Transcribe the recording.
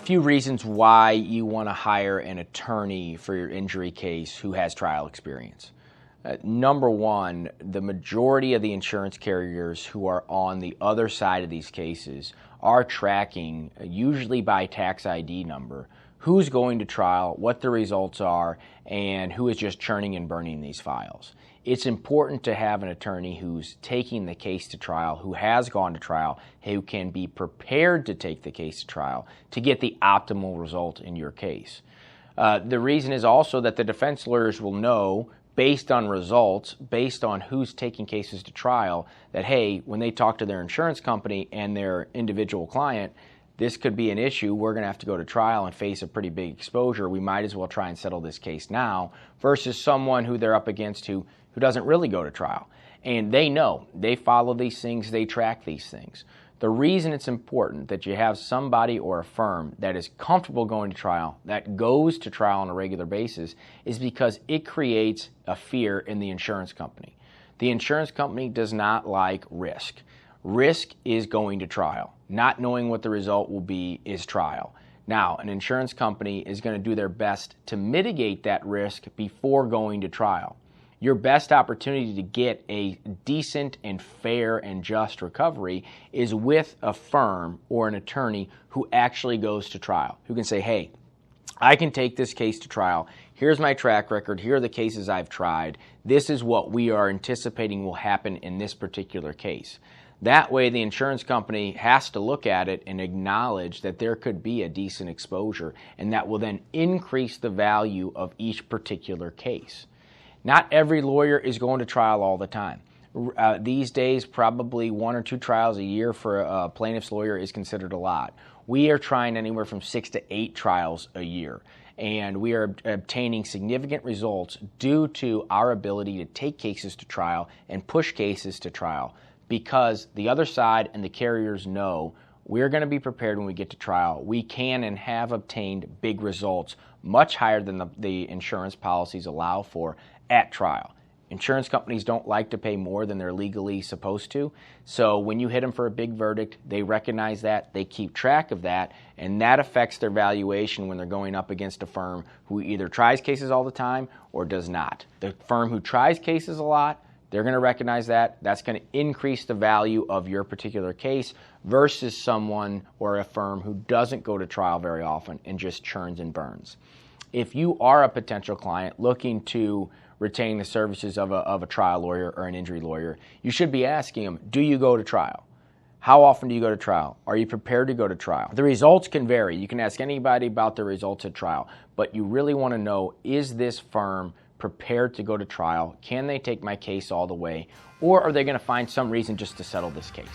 Few reasons why you want to hire an attorney for your injury case who has trial experience. Number one, the majority of the insurance carriers who are on the other side of these cases are tracking, usually by tax ID number, who's going to trial, what the results are, and who is just churning and burning these files. It's important to have an attorney who's taking the case to trial, who has gone to trial, who can be prepared to take the case to trial to get the optimal result in your case. The reason is also that the defense lawyers will know, based on results, based on who's taking cases to trial, that, hey, when they talk to their insurance company and their individual client, this could be an issue. We're going to have to go to trial and face a pretty big exposure. We might as well try and settle this case now, versus someone who they're up against who doesn't really go to trial. And they know, they follow these things, they track these things. The reason it's important that you have somebody or a firm that is comfortable going to trial, that goes to trial on a regular basis, is because it creates a fear in the insurance company. The insurance company does not like risk. Risk is going to trial. Not knowing what the result will be is trial. Now, an insurance company is going to do their best to mitigate that risk before going to trial. Your best opportunity to get a decent and fair and just recovery is with a firm or an attorney who actually goes to trial, who can say, hey, I can take this case to trial. Here's my track record. Here are the cases I've tried. This is what we are anticipating will happen in this particular case. That way, the insurance company has to look at it and acknowledge that there could be a decent exposure, and that will then increase the value of each particular case. Not every lawyer is going to trial all the time. These days, probably 1 or 2 trials a year for a plaintiff's lawyer is considered a lot. We are trying anywhere from 6 to 8 trials a year, and we are obtaining significant results due to our ability to take cases to trial and push cases to trial, because the other side and the carriers know we're going to be prepared when we get to trial. We can and have obtained big results, much higher than the insurance policies allow for at trial. Insurance companies don't like to pay more than they're legally supposed to. So when you hit them for a big verdict, they recognize that, they keep track of that, and that affects their valuation when they're going up against a firm who either tries cases all the time or does not. The firm who tries cases a lot, they're going to recognize that. That's going to increase the value of your particular case versus someone or a firm who doesn't go to trial very often and just churns and burns. If you are a potential client looking to retain the services of a trial lawyer or an injury lawyer, you should be asking them, do you go to trial? How often do you go to trial? Are you prepared to go to trial? The results can vary. You can ask anybody about the results at trial, but you really want to know, is this firm prepared to go to trial? Can they take my case all the way? Or are they going to find some reason just to settle this case?